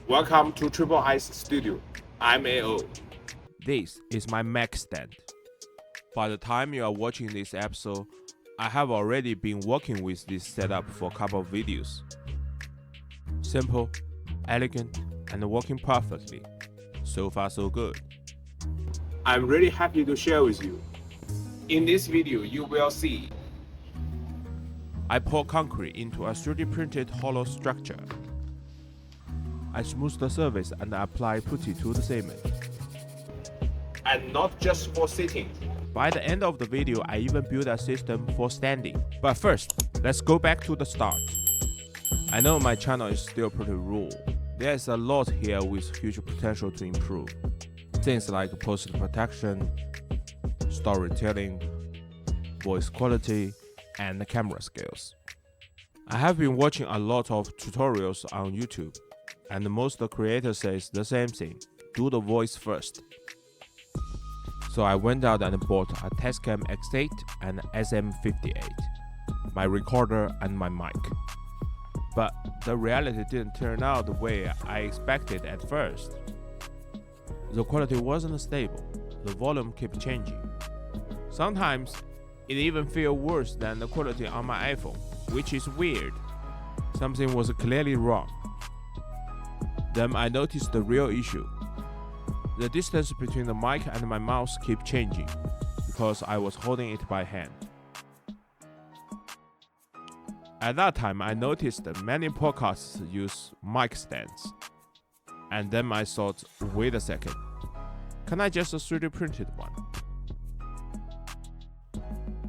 Welcome to Triple I's Studio. I'm AO. This is my Mac stand. By the time you are watching this episode, I have already been working with this setup for a couple of videos. Simple, elegant, and working perfectly. So far so good. I'm really happy to share with you. In this video, you will see I pour concrete into a 3D printed hollow structure. I smooth the surface and apply putty to the cement. and not just for sitting. By the end of the video, I even built a system for standing. But first, let's go back to the start. I know my channel is still pretty raw. There's a lot here with huge potential to improve. Things like post protection, storytelling, voice quality, and camera skills. I have been watching a lot of tutorials on YouTube, and most creators say the same thing: do the voice first. So I went out and bought a Tascam X8 and SM58, my recorder and my mic. But the reality didn't turn out the way I expected at first. The quality wasn't stable, the volume kept changing. Sometimes it even feels worse than the quality on my iPhone, which is weird. Something was clearly wrong. Then I noticed the real issue. The distance between the mic and my mouse kept changing because I was holding it by hand. At that time, I noticed that many podcasts use mic stands. And then I thought, wait a second, can I just 3D printed one?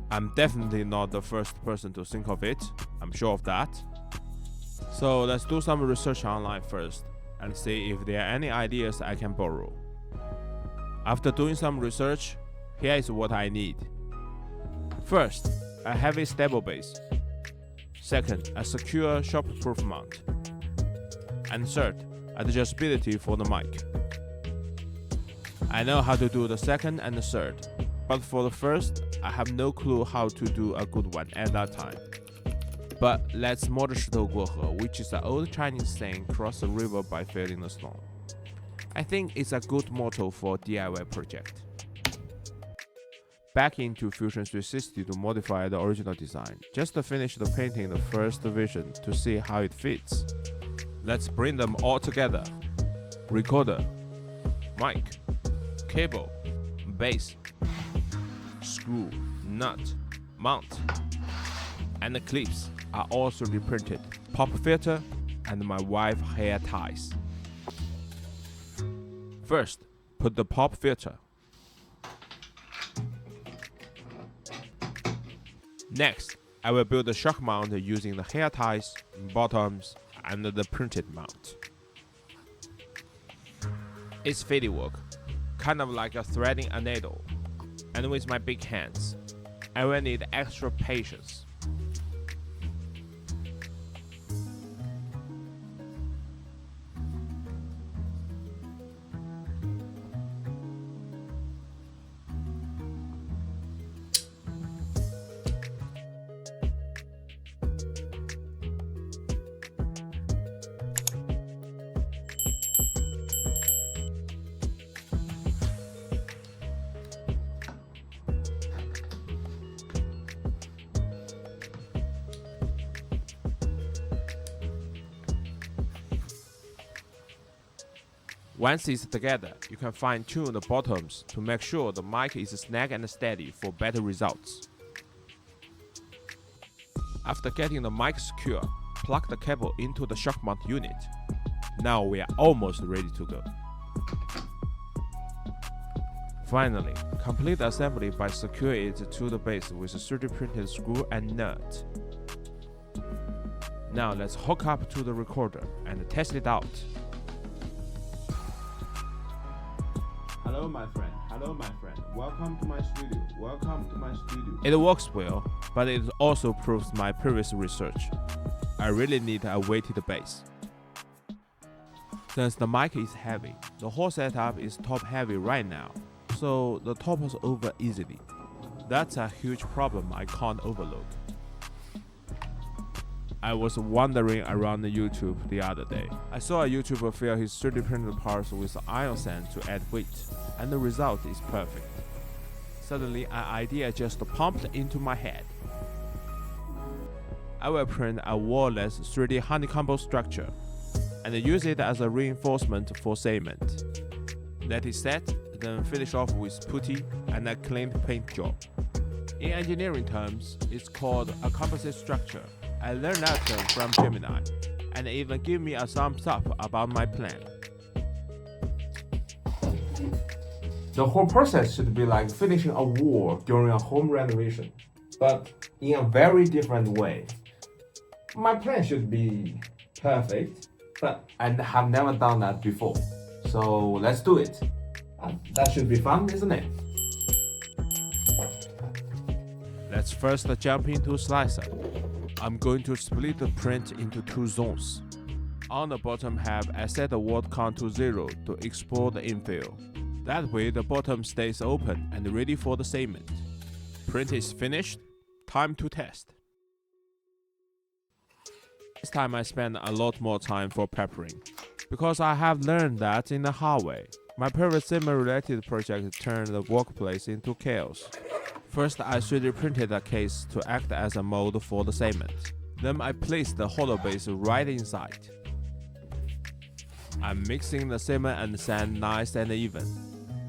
I'm definitely not the first person to think of it, I'm sure of that. So let's do some research online first and see if there are any ideas I can borrow. After doing some research, here is what I need. First, a heavy stable base. Second, a secure shock-proof mount. And third, adjustability for the mic. I know how to do the second and the third, but for the first, I have no clue how to do a good one at that time. But let's 摸着石头过河, which is an old Chinese saying, cross the river by feeling the snow. I think it's a good motto for a DIY project. Back into Fusion 360 to modify the original design. Just to finish the painting the first vision to see how it fits. Let's bring them all together. Recorder, mic, cable, base, screw, nut, mount, and the clips are all 3D printed. Pop filter and my wife's hair ties. First, put the pop filter. Next, I will build the shock mount using the hair ties, bottoms, and the printed mount. It's fiddly work, kind of like threading a needle, and with my big hands, I will need extra patience. Once it's together, you can fine-tune the bottoms to make sure the mic is snug and steady for better results. After getting the mic secure, plug the cable into the shock mount unit. Now we are almost ready to go. Finally, complete the assembly by securing it to the base with a 3D printed screw and nut. Now let's hook up to the recorder and test it out. Hello my friend, welcome to my studio. It works well, but it also proves my previous research. I really need a weighted base. Since the mic is heavy, the whole setup is top heavy right now, so the topples over easily. That's a huge problem I can't overlook. I was wandering around YouTube the other day. I saw a YouTuber fill his 3D printed parts with iron sand to add weight, and the result is perfect. Suddenly, an idea just popped into my head. I will print a wall-less 3D honeycomb structure and use it as a reinforcement for cement. Let it set, then finish off with putty and a clean paint job. In engineering terms, it's called a composite structure. I learned that term from Gemini, and it even gave me a thumbs up about my plan. The whole process should be like finishing a wall during a home renovation, but in a very different way. My plan should be perfect, but I have never done that before. So let's do it. That should be fun, isn't it? Let's first jump into Slicer. I'm going to split the print into 2 zones. On the bottom half, I set the word count to 0 to export the infill. That way the bottom stays open and ready for the cement. Print is finished, time to test. This time I spend a lot more time for peppering, because I have learned that in the hard way. My previous cement-related project turned the workplace into chaos. First, I 3D printed a case to act as a mold for the cement. Then I placed the hollow base right inside. I'm mixing the cement and sand nice and even.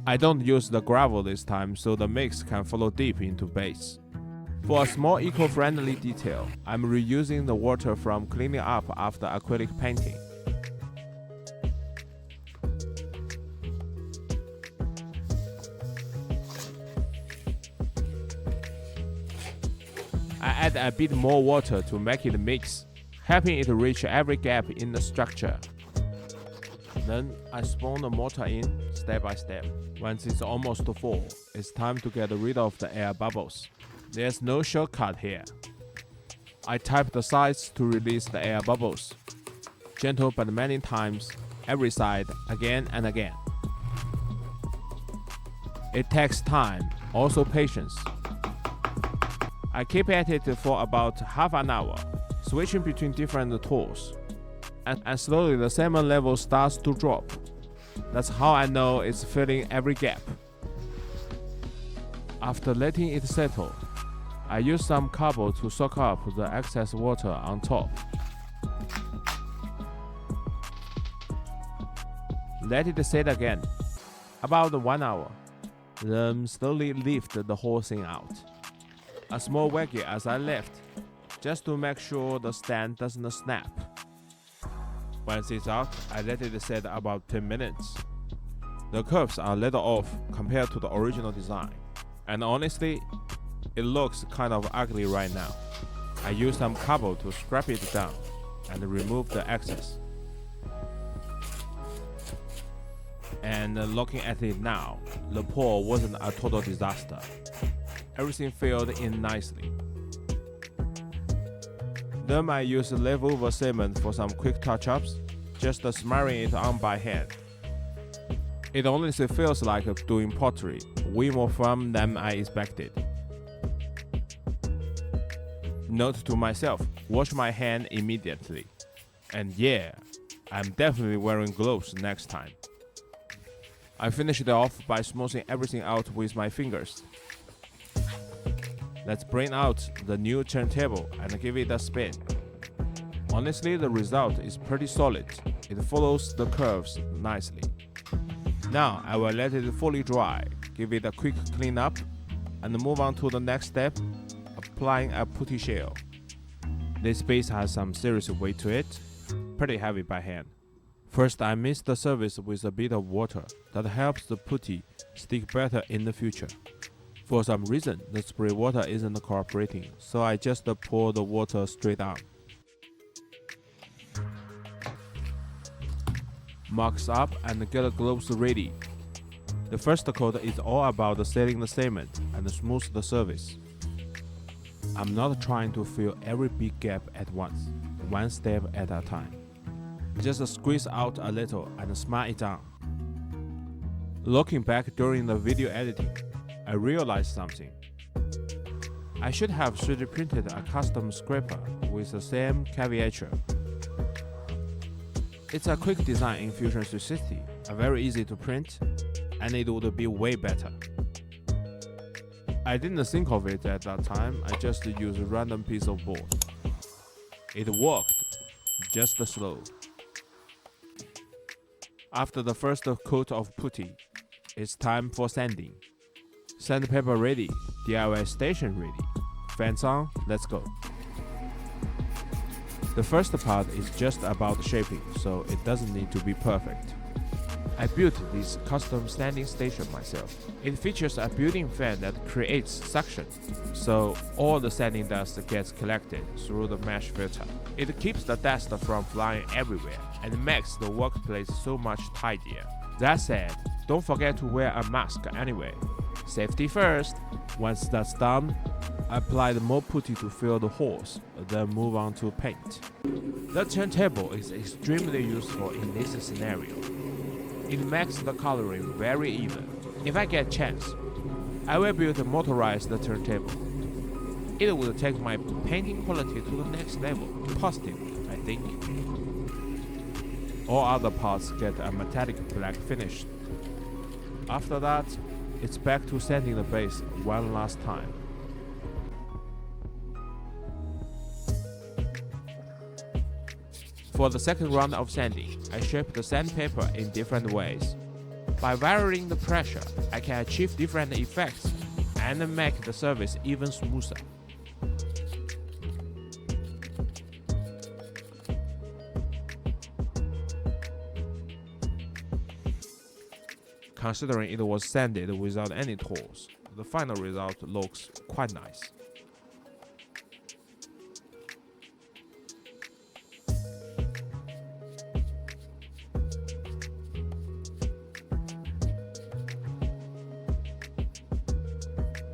I don't use the gravel this time, so the mix can flow deep into base. For a small eco-friendly detail, I'm reusing the water from cleaning up after acrylic painting. I add a bit more water to make it mix, helping it reach every gap in the structure. Then I spawn the mortar in step by step. Once it's almost full, it's time to get rid of the air bubbles. There's no shortcut here. I type the sides to release the air bubbles. Gentle but many times, every side, again and again. It takes time, also patience. I keep at it for about half an hour, switching between different tools. And slowly the cement level starts to drop. That's how I know it's filling every gap. After letting it settle, I use some cobble to soak up the excess water on top. Let it sit again, about 1 hour. Then slowly lift the whole thing out. A small waggy as I left, just to make sure the stand doesn't snap. Once it's out, I let it set about 10 minutes. The curves are a little off compared to the original design, and honestly, it looks kind of ugly right now. I use some cobble to scrape it down and remove the excess. And looking at it now, the pour wasn't a total disaster. Everything filled in nicely. Then I use leftover cement for some quick touch-ups, just smearing it on by hand. It honestly feels like doing pottery, way more fun than I expected. Note to myself, wash my hand immediately. And yeah, I'm definitely wearing gloves next time. I finished it off by smoothing everything out with my fingers. Let's bring out the new turntable and give it a spin. Honestly, the result is pretty solid. It follows the curves nicely. Now I will let it fully dry, give it a quick clean up, and move on to the next step, applying a putty shell. This base has some serious weight to it, pretty heavy by hand. First, I mix the surface with a bit of water that helps the putty stick better in the future. For some reason, the spray water isn't cooperating, so I just pour the water straight on. Marks up and get the gloves ready. The first coat is all about sealing the cement and smooth the surface. I'm not trying to fill every big gap at once, one step at a time. Just squeeze out a little and smile it on. Looking back during the video editing, I realized something. I should have 3D printed a custom scraper with the same curvature. It's a quick design in Fusion 360, very easy to print, and it would be way better. I didn't think of it at that time, I just used a random piece of board. It worked, just slow. After the first coat of putty, it's time for sanding. Sandpaper ready, DIY station ready. Fans on, let's go. The first part is just about shaping, so it doesn't need to be perfect. I built this custom standing station myself. It features a built-in fan that creates suction, so all the sanding dust gets collected through the mesh filter. It keeps the dust from flying everywhere and makes the workplace so much tidier. That said, don't forget to wear a mask anyway. Safety first. Once that's done, apply more putty to fill the holes, then move on to paint. The turntable is extremely useful in this scenario. It makes the coloring very even. If I get a chance, I will build a motorized turntable. It will take my painting quality to the next level, positive, I think. All other parts get a metallic black finish. After that, it's back to sanding the base one last time. For the second round of sanding, I shape the sandpaper in different ways. By varying the pressure, I can achieve different effects and make the surface even smoother. Considering it was sanded without any tools, the final result looks quite nice.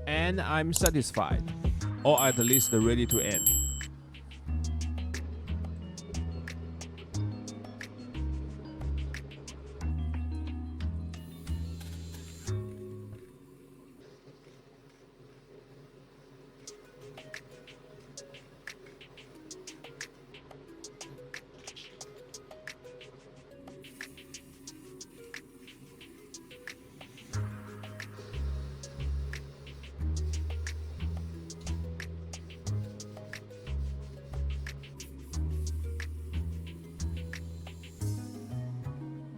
And I'm satisfied, or at least ready to end.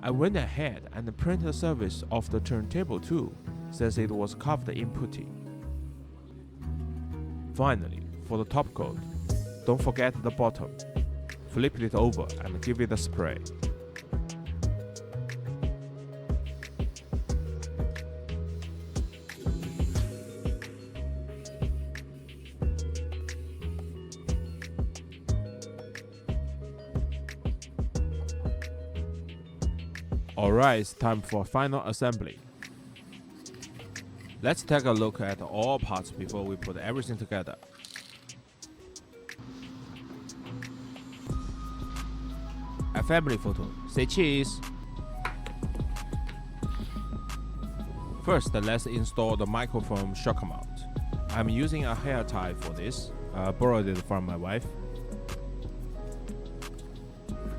I went ahead and printed the surface of the turntable too, since it was covered in putty. Finally, for the top coat, don't forget the bottom. Flip it over and give it a spray. Alright, it's time for final assembly. Let's take a look at all parts before we put everything together. A family photo. Say cheese! First, let's install the microfoam shock mount. I'm using a hair tie for this, borrowed it from my wife.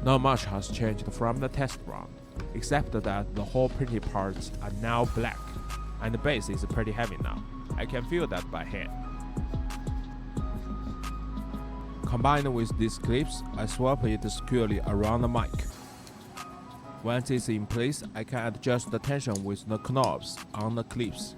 Not much has changed from the test round, except that the whole pretty parts are now black, and the base is pretty heavy now. I can feel that by hand. Combined with these clips, I swap it securely around the mic. Once it's in place, I can adjust the tension with the knobs on the clips.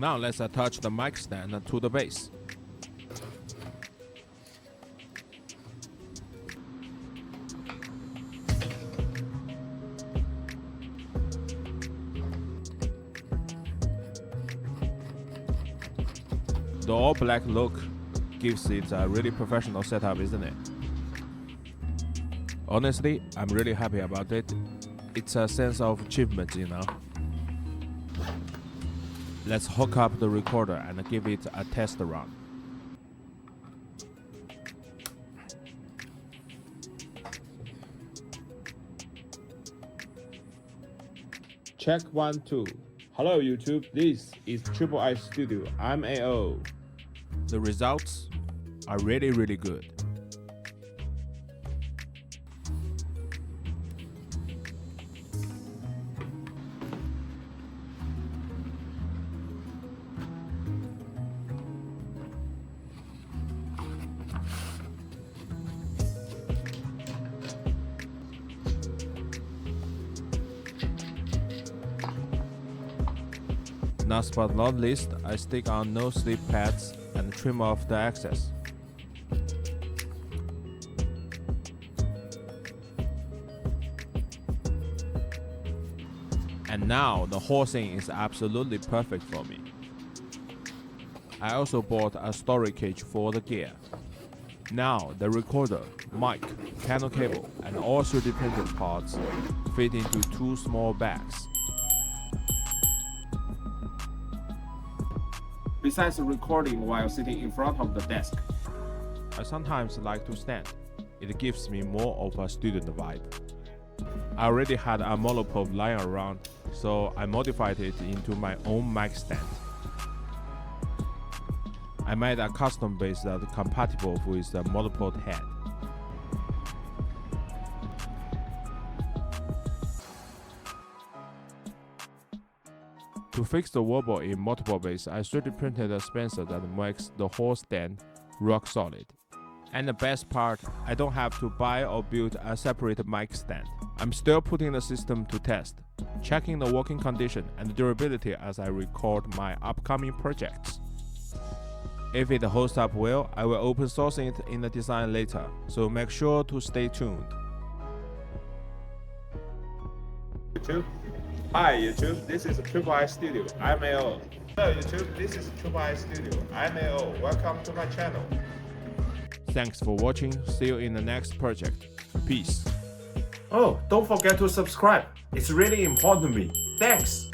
Now let's attach the mic stand to the base. The all-black look gives it a really professional setup, isn't it? Honestly, I'm really happy about it. It's a sense of achievement, you know. Let's hook up the recorder and give it a test run. Check 1, 2. Hello YouTube, this is Triple I Studio. I'm AO. The results are really, really good. Last but not least, I stick on no slip pads and trim off the excess. And now the whole thing is absolutely perfect for me. I also bought a storage cage for the gear. Now the recorder, mic, piano cable, and all 3D printed parts fit into 2 small bags. Besides recording while sitting in front of the desk, I sometimes like to stand. It gives me more of a student vibe. I already had a monopod lying around, so I modified it into my own mic stand. I made a custom base that is compatible with the monopod head. To fix the wobble in multiple base, I 3D printed a spencer that makes the whole stand rock solid. And the best part, I don't have to buy or build a separate mic stand. I'm still putting the system to test, checking the working condition and durability as I record my upcoming projects. If it holds up well, I will open source it in the design later, so make sure to stay tuned. YouTube. Hi YouTube, this is Triple I Studio. I'm AO. Hello YouTube, this is Triple I Studio. I'm AO. Welcome to my channel. Thanks for watching. See you in the next project. Peace. Oh, don't forget to subscribe. It's really important to me. Thanks.